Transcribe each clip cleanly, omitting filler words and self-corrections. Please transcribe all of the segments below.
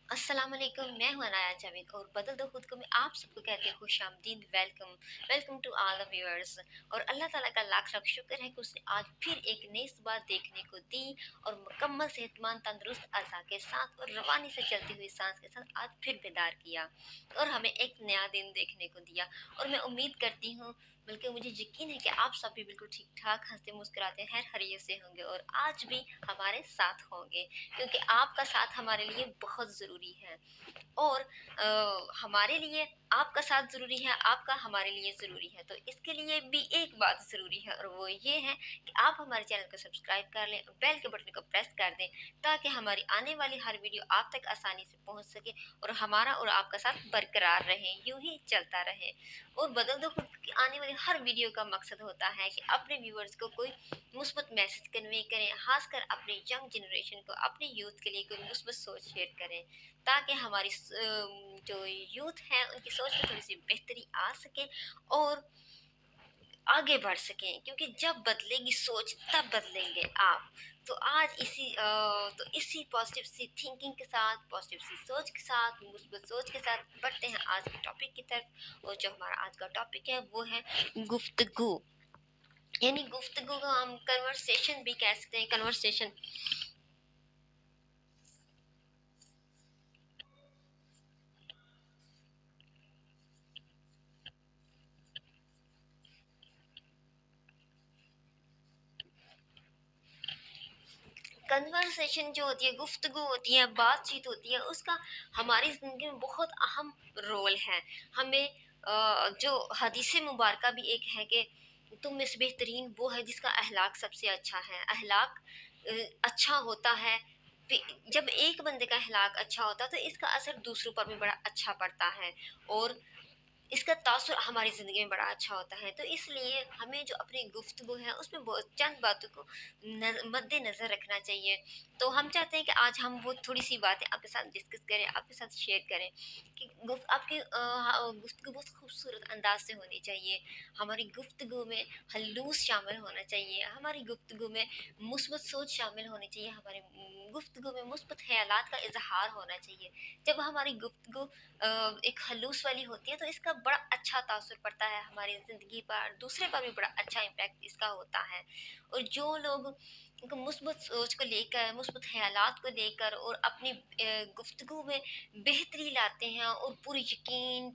अस्सलाम वालेकुम। मैं हूं अनाया जावेद और बदल दो खुद को में आप सबको कहती हूँ खुश आमदीद। Welcome welcome to all the viewers. और अल्लाह ताला का लाख लाख शुक्र है कि उसने आज फिर एक नई सुबह देखने को दी और मुकम्मल सेहतमंद तंदुरुस्त अज़ा के साथ और रवानी से चलती हुई सांस के साथ आज फिर बेदार किया और हमें एक नया दिन देखने को दिया। और मैं उम्मीद करती हूँ, बल्कि मुझे यकीन है कि आप सब भी बिल्कुल ठीक ठाक हंसते मुस्कुराते खैर खैरियत से होंगे और आज भी हमारे साथ होंगे, क्योंकि आपका साथ हमारे लिए बहुत ज़रूरी है। और हमारे लिए आपका साथ ज़रूरी है, आपका हमारे लिए ज़रूरी है। तो इसके लिए भी एक बात ज़रूरी है और वो ये है कि आप हमारे चैनल को सब्सक्राइब कर लें और बेल के बटन को प्रेस कर दें, ताकि हमारी आने वाली हर वीडियो आप तक आसानी से पहुंच सके और हमारा और आपका साथ बरकरार रहे, यूं ही चलता रहे। और बदल दो खुद की आने वाली हर वीडियो का मकसद होता है कि अपने व्यूवर्स को कोई मुस्बत मैसेज कन्वे करें, खासकर अपने यंग जनरेशन को, अपने यूथ के लिए कोई मुस्बत सोच शेयर करें, ताकि हमारी जो यूथ है उनकी सोच में थोड़ी सी बेहतरी आ सके और आगे बढ़ सकें, क्योंकि जब बदलेगी सोच तब बदलेंगे आप। तो आज तो इसी पॉजिटिव सी थिंकिंग के साथ, पॉजिटिव सी सोच के साथ, मुस्बत सोच के साथ बढ़ते हैं आज के टॉपिक की तरफ। और जो हमारा आज का टॉपिक है वो है गुफ्तगू। यानी गुफ्तगू को हम कन्वर्सेशन भी कह सकते हैं। कन्वर्सेशन कन्वर्सेशन जो होती है, गुफ्तगू होती है, बातचीत होती है, उसका हमारी ज़िंदगी में बहुत अहम रोल है। हमें जो हदीस मुबारक भी एक है कि तुम में से बेहतरीन वो है जिसका अहलाक सबसे अच्छा है। अहलाक अच्छा होता है। जब एक बंदे का अहलाक अच्छा होता है तो इसका असर दूसरों पर भी बड़ा अच्छा पड़ता है और इसका तासुर हमारी ज़िंदगी में बड़ा अच्छा होता है। तो इसलिए हमें जो अपनी गुफ्तगू है उसमें बहुत चंद बातों को मद्देनज़र रखना चाहिए। तो हम चाहते हैं कि आज हम वो थोड़ी सी बातें आपके साथ डिस्कस करें, आपके साथ शेयर करें कि आपकी गुफ्तगू बहुत खूबसूरत अंदाज से होनी चाहिए। हमारी गुफ्तगू में हल्लूस शामिल होना चाहिए, हमारी गुफ्तगू में मुस्बत सोच शामिल होनी चाहिए, हमारी गुफ्तगू में मुस्बत ख्यालात का इजहार होना चाहिए। जब हमारी गुफ्तगू एक खलूस वाली होती है तो इसका बड़ा अच्छा तासुर पड़ता है हमारी ज़िंदगी पर, दूसरे पर भी बड़ा अच्छा इम्पैक्ट इसका होता है। और जो लोग मुस्बत सोच को लेकर, मुस्बत ख्यालात को लेकर और अपनी गुफ्तगू में बेहतरी लाते हैं और पूरी यकीन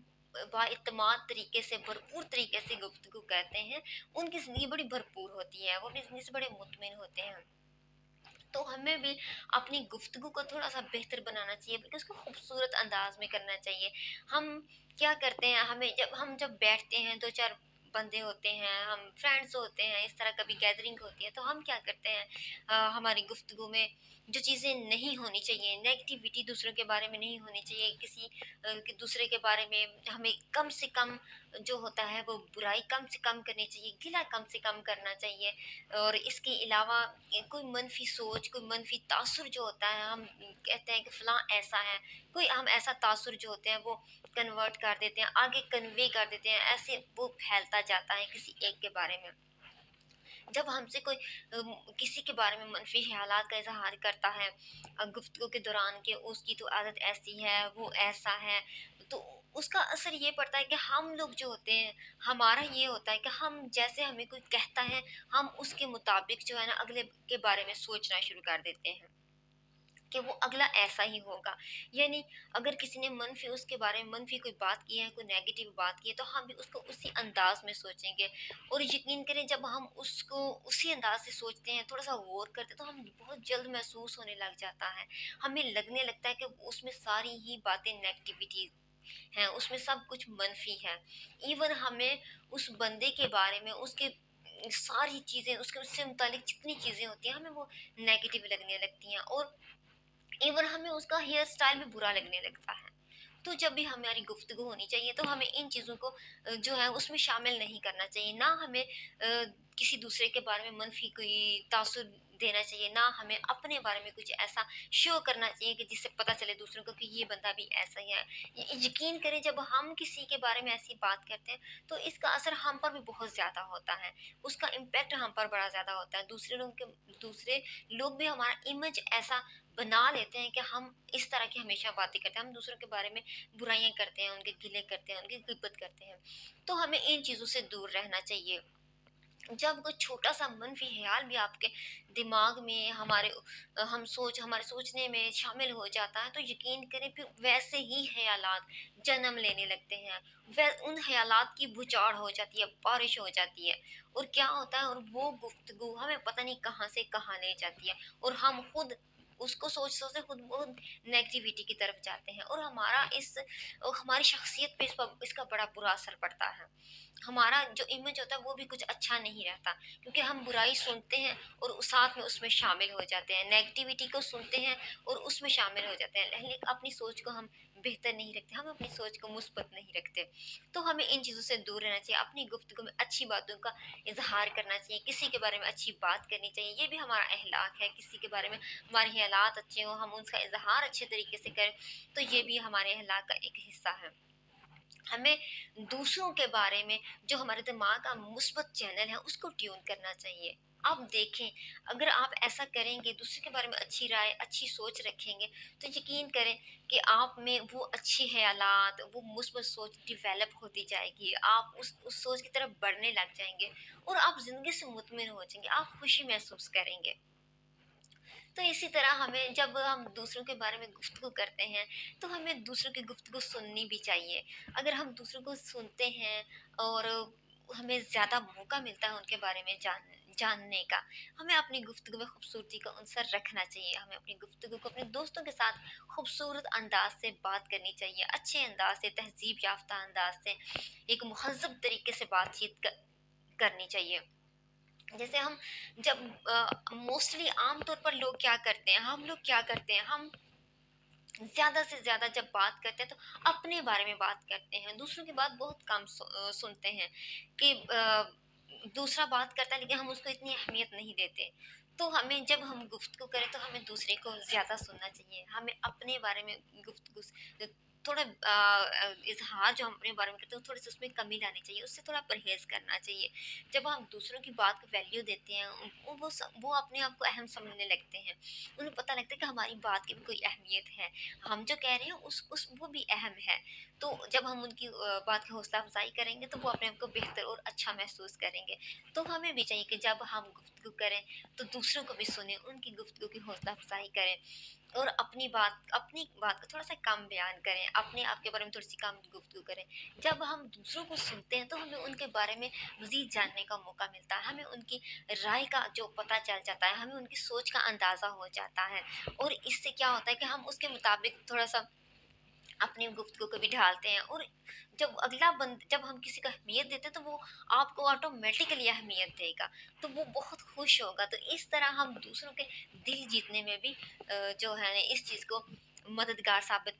बाएतमाद तरीके से, भरपूर तरीके से गुफ्तगू करते हैं, उनकी ज़िंदगी बड़ी भरपूर होती है, वो अपनी ज़िंदगी से बड़े मुतमिन होते हैं। तो हमें भी अपनी गुफ्तगू को थोड़ा-सा बेहतर बनाना चाहिए, बल्कि उसको खूबसूरत अंदाज़ में करना चाहिए। हम क्या करते हैं, हमें जब बैठते हैं, 2-4 बंदे होते हैं, हम फ्रेंड्स होते हैं, इस तरह कभी गैदरिंग होती है, तो हम क्या करते हैं, हमारी गुफ्तगू में जो चीज़ें नहीं होनी चाहिए, नेगेटिविटी दूसरों के बारे में नहीं होनी चाहिए, किसी कि दूसरे के बारे में हमें कम से कम जो होता है वो बुराई कम से कम करनी चाहिए, गिला कम से कम करना चाहिए। और इसके अलावा कोई मनफ़ी सोच, कोई मनफ़ी तासुर जो होता है, हम कहते हैं कि फ़लाँ ऐसा है, कोई हम ऐसा तासुर जो होते हैं वो कन्वर्ट कर देते हैं, आगे कन्वे कर देते हैं, ऐसे वो फैलता जाता है किसी एक के बारे में। जब हमसे कोई किसी के बारे में मनफ़ी ख़्यालात का इज़हार करता है गुफ्तगू के दौरान कि उसकी तो आदत ऐसी है, वो ऐसा है, तो उसका असर ये पड़ता है कि हम लोग जो होते हैं, हमारा ये होता है कि हम जैसे हमें कोई कहता है, हम उसके मुताबिक जो है ना अगले के बारे में सोचना शुरू कर देते हैं कि वो अगला ऐसा ही होगा। यानी अगर किसी ने मनफ़ी उसके बारे में मनफ़ी कोई बात की है, कोई नेगेटिव बात की है, तो हम भी उसको उसी अंदाज़ में सोचेंगे। और यकीन करें, जब हम उसको उसी अंदाज़ से सोचते हैं, थोड़ा-सा गौर करते हैं, तो हम बहुत जल्द महसूस होने लग जाता है। हमें लगने लगता है कि उसमें सारी ही बातें नेगेटिविटी हैं, उसमें सब कुछ मनफ़ी है। इवन हमें उस बंदे के बारे में, उसके सारी चीज़ें, उसके उससे मुतालिक जितनी चीज़ें होती हैं, हमें वो नेगेटिव लगने लगती हैं और इवन हमें उसका हेयर स्टाइल भी बुरा लगने लगता है। तो जब भी हमारी गुफ्तगू होनी चाहिए तो हमें इन चीज़ों को जो है उसमें शामिल नहीं करना चाहिए। ना हमें किसी दूसरे के बारे में मनफ़ी कोई तासुर देना चाहिए, ना हमें अपने बारे में कुछ ऐसा शो करना चाहिए कि जिससे पता चले दूसरों को कि ये बंदा भी ऐसा ही है। यकीन करें, जब हम किसी के बारे में ऐसी बात करते हैं तो इसका असर हम पर भी बहुत ज़्यादा होता है। उसका इम्पैक्ट हम पर बड़ा ज़्यादा होता है। दूसरे लोग भी हमारा इमेज ऐसा बना लेते हैं कि हम इस तरह की हमेशा बातें करते हैं, हम दूसरों के बारे में बुराइयाँ करते हैं, उनके गिले करते हैं, उनकी गिल्बत करते हैं। तो हमें इन चीज़ों से दूर रहना चाहिए। जब कोई छोटा-सा मनफ़ी ख़्याल भी आपके दिमाग में हमारे सोचने में शामिल हो जाता है, तो यकीन करें फिर वैसे ही ख़यालात जन्म लेने लगते हैं। उन ख़यालात की बौछार हो जाती है, बारिश हो जाती है, और क्या होता है, और वो गुफ्तगू हमें पता नहीं कहाँ से कहाँ ले जाती है, और हम खुद उसको सोच-सोच के खुद बहुत नेगेटिविटी की तरफ जाते हैं, और हमारी शख़्सियत पे इसका बड़ा बुरा असर पड़ता है। हमारा जो इमेज होता है वो भी कुछ अच्छा नहीं रहता, क्योंकि हम बुराई सुनते हैं और साथ में उसमें शामिल हो जाते हैं, नेगेटिविटी को सुनते हैं और उसमें शामिल हो जाते हैं, लेकिन अपनी सोच को हम बेहतर नहीं रखते, हम अपनी सोच को मुस्बत नहीं रखते। तो हमें इन चीज़ों से दूर रहना चाहिए, अपनी गुफ्तगू में अच्छी बातों का इजहार करना चाहिए, किसी के बारे में अच्छी बात करनी चाहिए, ये भी हमारा अहलाक है। किसी के बारे में हमारे ख्यालात अच्छे हों, हम उसका इजहार अच्छे तरीके से करें, तो ये भी हमारे अहलाक का एक हिस्सा है। हमें दूसरों के बारे में, जो हमारे दिमाग का मुस्बत चैनल है, उसको ट्यून करना चाहिए। आप देखें, अगर आप ऐसा करेंगे, दूसरे के बारे में अच्छी राय, अच्छी सोच रखेंगे, तो यकीन करें कि आप में वो अच्छे ख़यालात, वो मुस्बत सोच डेवलप होती जाएगी। आप उस सोच की तरफ बढ़ने लग जाएँगे, और आप ज़िंदगी से मुतमिन हो जाएँगे, आप खुशी महसूस करेंगे। तो इसी तरह हमें, जब हम दूसरों के बारे में गुफ्तगू करते हैं, तो हमें दूसरों की गुफ्तगू सुननी भी चाहिए। अगर हम दूसरों को सुनते हैं और हमें ज़्यादा मौका मिलता है उनके बारे में जानने का, हमें अपनी गुफ्तगू में खूबसूरती का अंसर रखना चाहिए। हमें अपनी गुफ्तगू को अपने दोस्तों के साथ खूबसूरत अंदाज से बात करनी चाहिए, अच्छे अंदाज से, तहजीब याफ्ता अंदाज से, एक महज़्ज़ब तरीके से करनी चाहिए। जैसे हम जब मोस्टली आम तौर पर लोग क्या करते हैं, हम लोग क्या करते हैं, हम ज़्यादा से ज़्यादा जब बात करते हैं तो अपने बारे में बात करते हैं, दूसरों की बात बहुत कम सुनते हैं, कि दूसरा बात करता है लेकिन हम उसको इतनी अहमियत नहीं देते। तो हमें, जब हम गुफ्तगू करें, तो हमें दूसरे को ज़्यादा सुनना चाहिए, हमें अपने बारे में गुफ्तगू थोड़ा इजहार जो हम अपने बारे में करते हैं, थोड़ी सी उसमें कमी लानी चाहिए, उससे थोड़ा परहेज़ करना चाहिए। जब हम दूसरों की बात को वैल्यू देते हैं, वो अपने आप को अहम समझने लगते हैं, उन्हें पता लगता है कि हमारी बात की भी कोई अहमियत है, हम जो कह रहे हैं उस वो भी अहम है। तो जब हम उनकी बात की हौसला अफ़ज़ाई करेंगे, तो वो अपने आप को बेहतर और अच्छा महसूस करेंगे। तो हमें भी चाहिए कि जब हम गुफ्तगू करें, तो दूसरों को भी सुनें, उनकी गुफ्तगू की हौसला अफ़ज़ाई करें, और अपनी बात को थोड़ा-सा कम बयान करें, अपने आप के बारे में थोड़ी-सी कम गुफ्तगू करें। जब हम दूसरों को सुनते हैं, तो हमें उनके बारे में मज़ीद जानने का मौका मिलता है, हमें उनकी राय का जो पता चल जाता है, हमें उनकी सोच का अंदाज़ा हो जाता है, और इससे क्या होता है कि हम उसके मुताबिक थोड़ा-सा अपनी गुफ्तगू को भी ढालते हैं, और जब हम किसी को अहमियत देते हैं, तो वो आपको ऑटोमेटिकली अहमियत देगा, तो वो बहुत खुश होगा। तो इस तरह हम दूसरों के दिल जीतने में भी जो है ना, इस चीज़ को मददगार साबित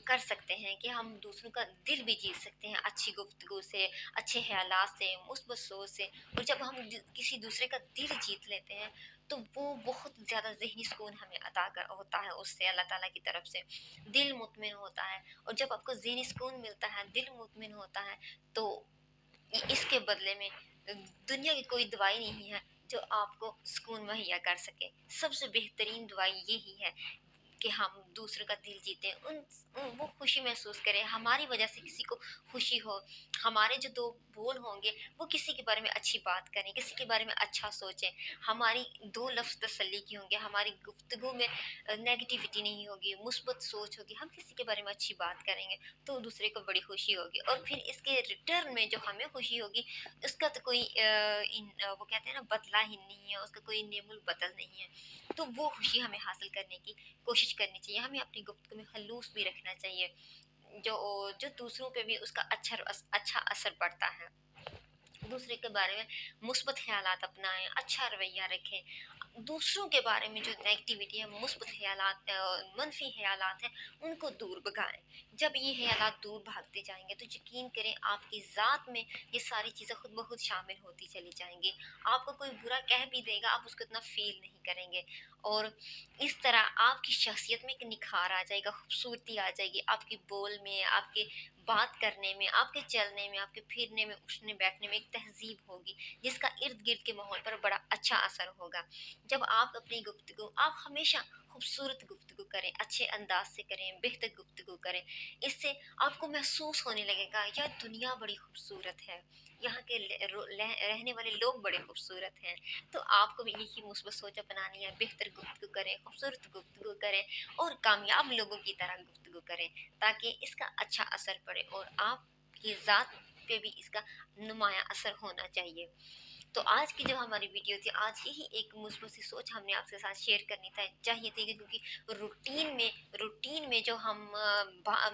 कर सकते हैं, कि हम दूसरों का दिल भी जीत सकते हैं अच्छी गुफ्तगू से, अच्छे ख़यालात से, मुस्बत सोच से। और जब हम किसी दूसरे का दिल जीत लेते हैं, तो वो बहुत ज़्यादा ज़हनी सुकून हमें अता कर होता है उससे, अल्लाह ताला की तरफ से दिल मुतमिन होता है। और जब आपको ज़हनी सुकून मिलता है, दिल मुतमिन होता है, तो इसके बदले में दुनिया की कोई दवाई नहीं है जो आपको सुकून मुहैया कर सके। सबसे बेहतरीन दवाई यही है कि हम दूसरों का दिल जीतें, वो खुशी महसूस करें, हमारी वजह से किसी को खुशी हो, हमारे जो 2 बोल होंगे, वो किसी के बारे में अच्छी बात करें, किसी के बारे में अच्छा सोचें, हमारी 2 लफ्ज़ तसल्ली के होंगे, हमारी गुफ्तगू में नेगेटिविटी नहीं होगी, मुस्बत सोच होगी, हम किसी के बारे में अच्छी बात करेंगे, तो दूसरे को बड़ी खुशी होगी, और फिर इसके रिटर्न में जो हमें खुशी होगी, उसका तो कोई वो कहते हैं ना, बदला ही नहीं है, उसका कोई नेमुल बदल नहीं है। तो वो खुशी हमें हासिल करने की कोशिश करनी चाहिए, हमें अपनी गुफ्तगू में खलूस भी रखना चाहिए, जो जो दूसरों पे भी उसका अच्छा असर पड़ता है। दूसरे के बारे में मुस्बत ख़यालात अपनाएँ, अच्छा रवैया रखें। दूसरों के बारे में जो नेगेटिविटी है, मुस्बत ख़यालात मनफ़ी ख़यालात हैं, उनको दूर भगाएँ। जब ये ख़यालात दूर भागते जाएँगे, तो यकीन करें आपकी ज़ात में ये सारी चीज़ें खुद ब खुद शामिल होती चली जाएँगी। आपको कोई बुरा कह भी देगा, आप उसको इतना फ़ील नहीं करेंगे, और इस तरह आपकी शख़्सियत में एक निखार आ जाएगा, खूबसूरती आ जाएगी, आपके बोल में, आपके बात करने में, आपके चलने में, आपके फिरने में, उठने-बैठने में एक तहज़ीब होगी, जिसका इर्द-गिर्द के माहौल पर बड़ा अच्छा असर होगा। जब आप अपनी गुफ्तगू, आप हमेशा खूबसूरत गुफ्तगू करें, अच्छे अंदाज से करें, बेहतर गुफ्तगू करें। इससे आपको महसूस होने लगेगा यह दुनिया बड़ी खूबसूरत है, यहाँ के रहने वाले लोग बड़े खूबसूरत हैं। तो आपको भी यही मुस्बत सोच अपनानी है, बेहतर गुफ्तगू करें, खूबसूरत गुफ्तगू करें और कामयाब लोगों की तरह गुफ्तगू करें, ताकि इसका अच्छा असर पड़े और आपकी ज़ात पे भी इसका नुमाया असर होना चाहिए। तो आज की जो हमारी वीडियो थी, आज यही एक मुस्बत सी सोच हमने आपके साथ शेयर करनी था चाहिए थी, क्योंकि रूटीन में जो हम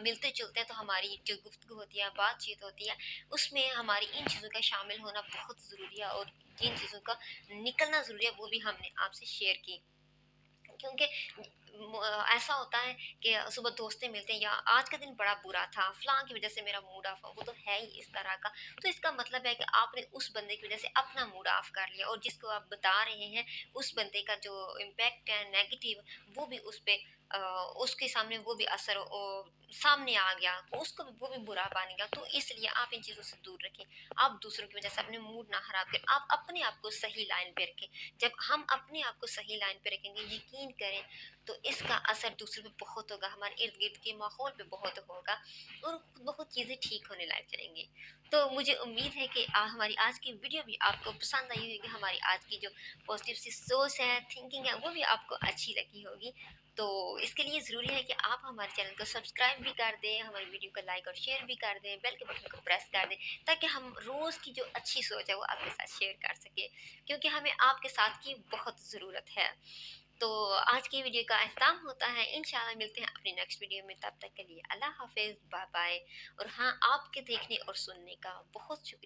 मिलते जुलते हैं, तो हमारी जो गुफ्तगू होती है, बातचीत होती है, उसमें हमारी इन चीज़ों का शामिल होना बहुत ज़रूरी है और जिन चीज़ों का निकलना ज़रूरी है वो भी हमने आपसे शेयर की। क्योंकि ऐसा होता है कि सुबह दोस्तें मिलते हैं, या आज का दिन बड़ा बुरा था, फलां की वजह से मेरा मूड ऑफ हो, वो तो है ही इस तरह का। तो इसका मतलब है कि आपने उस बंदे की वजह से अपना मूड ऑफ कर लिया, और जिसको आप बता रहे हैं उस बंदे का जो इम्पैक्ट है नेगेटिव, वो भी उस पे उसके सामने वो भी असर सामने आ गया, तो उसको भी वो भी बुरा बन गया। तो इसलिए आप इन चीज़ों से दूर रखें, आप दूसरों की वजह से अपने मूड ना खराब करें, आप अपने आप को सही लाइन पे रखें। जब हम अपने आप को सही लाइन पे रखेंगे, यकीन करें, तो इसका असर दूसरों पे बहुत होगा, हमारे इर्द गिर्द के माहौल पे बहुत होगा, और बहुत चीज़ें ठीक होने लग जाएंगी। तो मुझे उम्मीद है कि हमारी आज की वीडियो भी आपको पसंद आई होगी, हमारी आज की जो पॉजिटिव सी सोच है, थिंकिंग है, वो भी आपको अच्छी लगी होगी। तो इसके लिए ज़रूरी है कि आप हमारे चैनल को सब्सक्राइब भी कर दें, हमारी वीडियो को लाइक और शेयर भी कर दें, बेल के बटन को प्रेस कर दें, ताकि हम रोज़ की जो अच्छी सोच है वो आपके साथ शेयर कर सकें, क्योंकि हमें आपके साथ की बहुत ज़रूरत है। तो आज की वीडियो का अख्ताम होता है, इंशाल्लाह मिलते हैं अपनी नेक्स्ट वीडियो में, तब तक के लिए अल्लाह हाफिज़, बाय बाय। और हाँ, आपके देखने और सुनने का बहुत शुक्रिया।